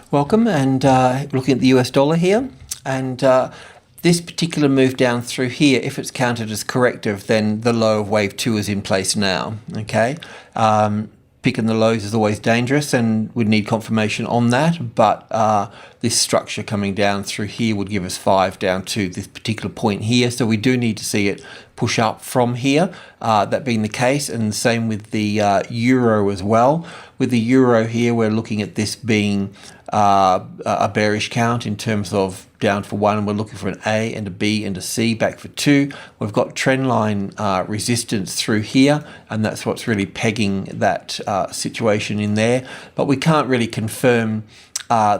Welcome, and looking at the US dollar here, and this particular move down through here, if it's counted as corrective, then the low of wave 2 is in place now. Okay, picking the lows is always dangerous, and we'd need confirmation on that, but this structure coming down through here would give us 5 down to this particular point here, so we do need to see it push up from here, that being the case, and the same with the euro as well. With the euro here, we're looking at this being a bearish count in terms of down for 1. We're looking for an A and a B and a C, back for 2. We've got trendline resistance through here, and that's what's really pegging that situation in there. But we can't really confirm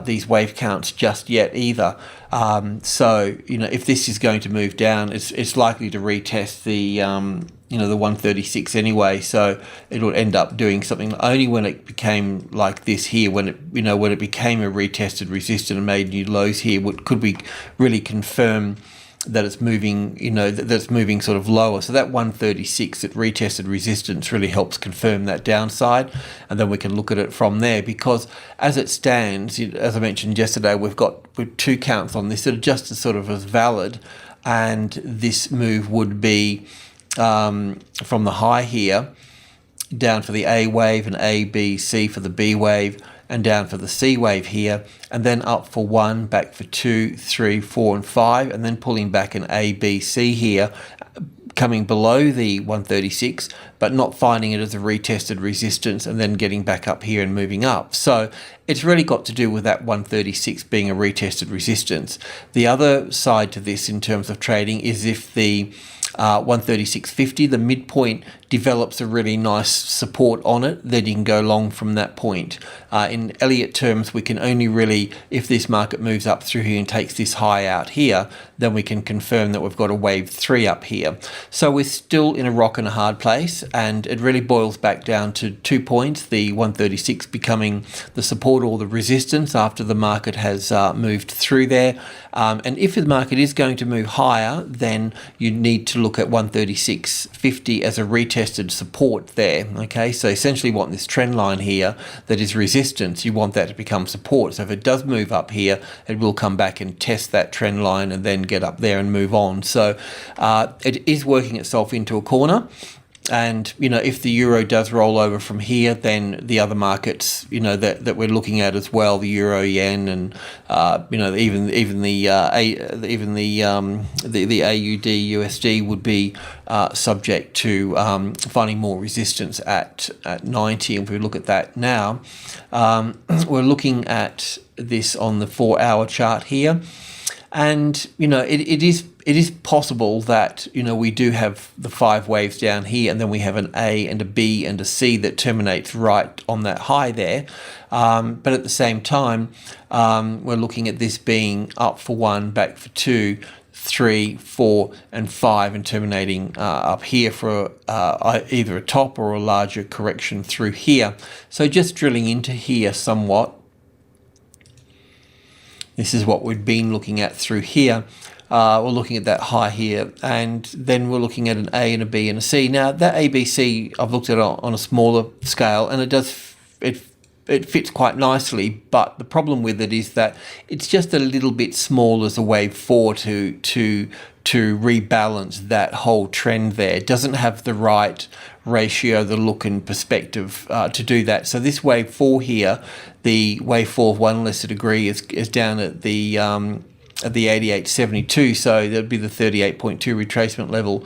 these wave counts just yet either. So, if this is going to move down, it's likely to retest the the 136 anyway, so it'll end up doing something only when it became like this here, when it became a retested resistance and made new lows here. Could we really confirm that it's moving, that's moving sort of lower? So that 136 that retested resistance really helps confirm that downside, and then we can look at it from there, because as it stands, as I mentioned yesterday, we've 2 counts on this that are just as sort of as valid, and this move would be from the high here down for the A wave, and A, B, C for the B wave, and down for the C wave here, and then up for 1, back for 2, 3, 4, and 5, and then pulling back an A, B, C here, coming below the 136, but not finding it as a retested resistance, and then getting back up here and moving up. So it's really got to do with that 136 being a retested resistance. The other side to this in terms of trading is if the 136.50, the midpoint, develops a really nice support on it, then you can go long from that point. In Elliott terms, we can only really, if this market moves up through here and takes this high out here, then we can confirm that we've got a wave 3 up here. So we're still in a rock and a hard place, and it really boils back down to 2 points, the 136 becoming the support or the resistance after the market has moved through there. And if the market is going to move higher, then you need to look at 136.50 as a retested support there. Okay, so essentially want this trend line here that is resistance, you want that to become support. So if it does move up here, it will come back and test that trend line and then get up there and move on. So it is working itself into a corner. And if the euro does roll over from here, then the other markets that we're looking at as well, the euro, yen, and even the AUD USD would be subject to finding more resistance at 90. And if we look at that now, we're looking at this on the 4-hour chart here. And it is possible that we do have the 5 waves down here, and then we have an A and a B and a C that terminates right on that high there. But at the same time, we're looking at this being up for 1, back for 2, 3, 4, and 5, and terminating up here for either a top or a larger correction through here. So just drilling into here somewhat. This is what we've been looking at through here. We're looking at that high here, and then we're looking at an A and a B and a C. Now that ABC, I've looked at it on a smaller scale, and it fits quite nicely, but the problem with it is that it's just a little bit small as a wave 4 to rebalance that whole trend there. It doesn't have the right ratio, the look and perspective to do that. So this wave 4 here, the wave 4 of 1 lesser degree, is down at the 88.72, so there'd be the 38.2 retracement level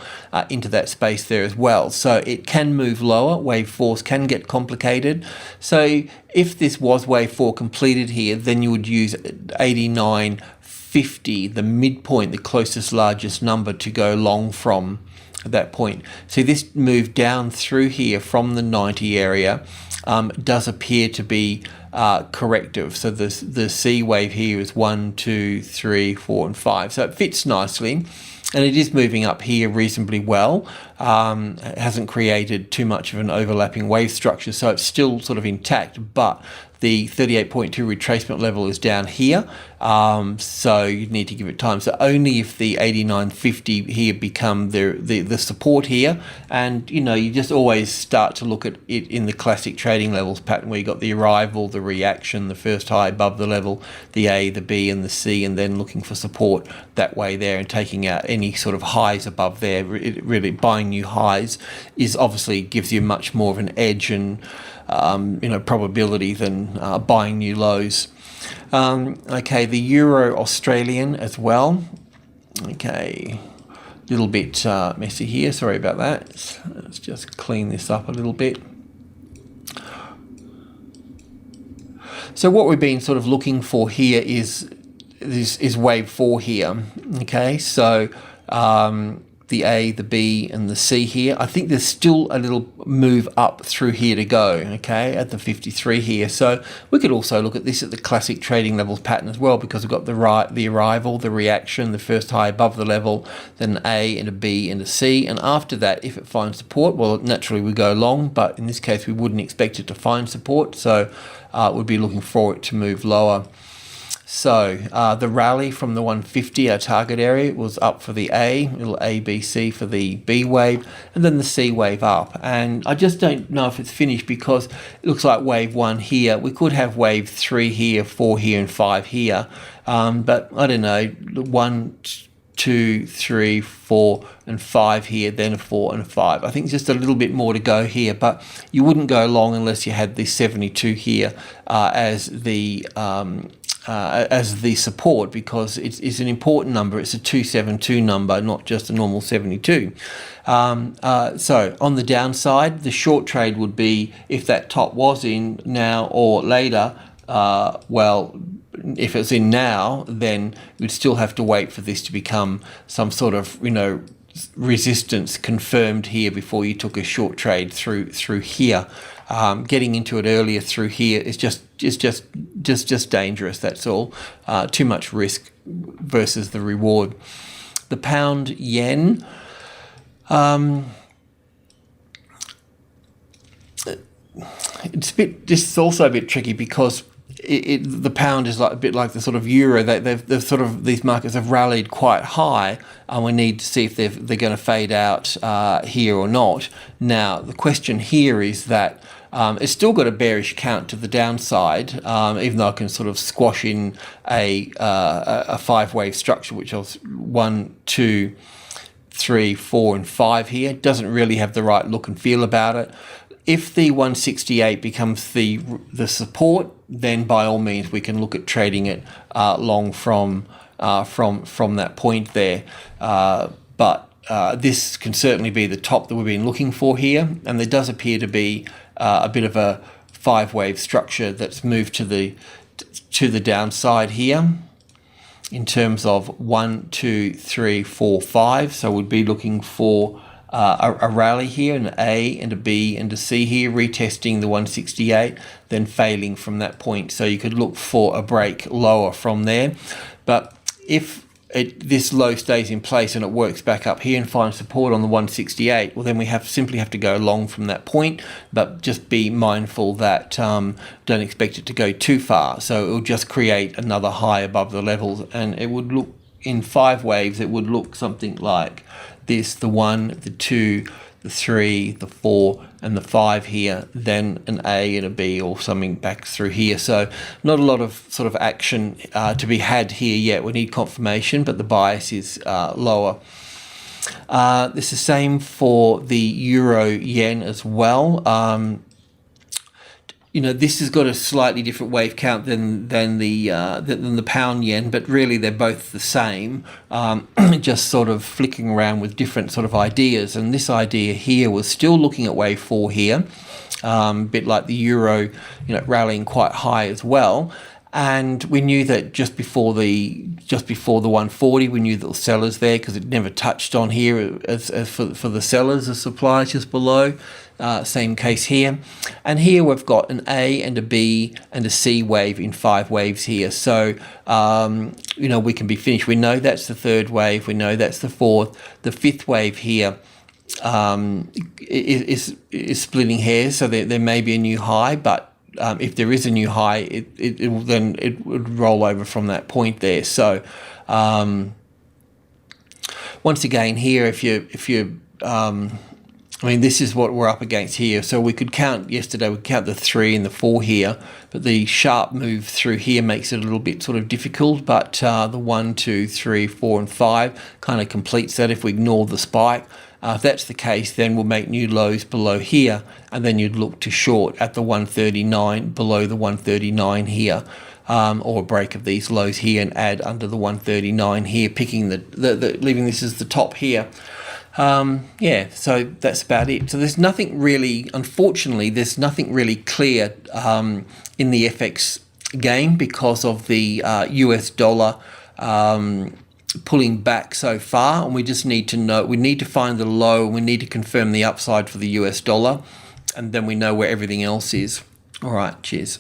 into that space there as well. So it can move lower. Wave 4s can get complicated. So if this was wave 4 completed here, then you would use 89.50, the midpoint, the closest largest number, to go long from at that point. See, this move down through here from the 90 area does appear to be corrective. So the C wave here is 1, 2, 3, 4, and 5. So it fits nicely, and it is moving up here reasonably well. It hasn't created too much of an overlapping wave structure, so it's still sort of intact, but the 38.2 retracement level is down here, so you need to give it time. So only if the 89.50 here become the support here, and you just always start to look at it in the classic trading levels pattern, where you got the arrival, the reaction, the first high above the level, the A, the B, and the C, and then looking for support that way there and taking out any sort of highs above there. Really buying new highs is obviously gives you much more of an edge and probability than buying new lows. Okay, the Euro Australian as well. Okay, little bit messy here, sorry about that. Let's just clean this up a little bit. So what we've been sort of looking for here is wave 4 here. Okay, so the A, the B, and the C here. I think there's still a little move up through here to go, okay, at the 53 here. So we could also look at this at the classic trading levels pattern as well, because we've got the arrival, the reaction, the first high above the level, then an A and a B and a C. And after that, if it finds support, well, naturally we go long, but in this case, we wouldn't expect it to find support. So we'd be looking for it to move lower. So the rally from the 150, our target area, was up for the A, little A, B, C for the B wave, and then the C wave up. And I just don't know if it's finished, because it looks like wave 1 here. We could have wave 3 here, 4 here, and 5 here. But I don't know, 1, 2, 3, 4, and 5 here, then a 4 and a 5. I think just a little bit more to go here, but you wouldn't go long unless you had the 72 here as the support, because it's an important number. It's a 272 number, not just a normal 72. So on the downside, the short trade would be if that top was in now or later. Well, if it's in now, then we'd still have to wait for this to become some sort of resistance confirmed here before you took a short trade through here. Getting into it earlier through here is just dangerous. That's all. Too much risk versus the reward. The pound yen. It's also a bit tricky, because the pound is like a bit like the sort of euro. They've sort of, these markets have rallied quite high, and we need to see if they're going to fade out here or not. Now the question here is that it's still got a bearish count to the downside, even though I can sort of squash in a 5-wave structure, which was 1, 2, 3, 4, and 5 here. It doesn't really have the right look and feel about it. If the 168 becomes the support, then by all means we can look at trading it long from that point there. But this can certainly be the top that we've been looking for here, and there does appear to be a bit of a 5-wave structure that's moved to the downside here in terms of 1, 2, 3, 4, 5. So we'd be looking for a rally here, an A and a B and a C here, retesting the 168, then failing from that point. So you could look for a break lower from there. But if this low stays in place and it works back up here and finds support on the 168, well, then we simply have to go long from that point, but just be mindful that don't expect it to go too far. So it will just create another high above the levels, and it would look, in 5 waves, it would look something like this: the 1, the 2, the 3, the 4, and the 5 here, then an A and a B or something back through here. So not a lot of sort of action to be had here yet. We need confirmation, but the bias is lower. It's the same for the euro yen as well. This has got a slightly different wave count than the pound yen, but really they're both the same, just sort of flicking around with different sort of ideas. And this idea here was still looking at wave 4 here, a bit like the euro, rallying quite high as well. And we knew that just before the 140, we knew that the sellers there, because it never touched on here as for the sellers, the suppliers just below. Same case here. And here we've got an A and a B and a C wave in 5 waves here. So, we can be finished. We know that's the 3rd wave. We know that's the 4th. The 5th wave here is splitting hairs, so there may be a new high, but if there is a new high, it would roll over from that point there. So once again here, if you I mean, this is what we're up against here. So we could count yesterday, we count the 3 and the 4 here, but the sharp move through here makes it a little bit sort of difficult. But the 1, 2, 3, 4, and 5 kind of completes that if we ignore the spike. If that's the case, then we'll make new lows below here, and then you'd look to short at the 139 below the 139 here. Or a break of these lows here and add under the 139 here, picking leaving this as the top here. Yeah, so that's about it. So there's nothing really, unfortunately, there's nothing really clear in the FX game because of the US dollar pulling back so far, and we just need to know, we need to find the low, we need to confirm the upside for the US dollar, and then we know where everything else is. All right, cheers.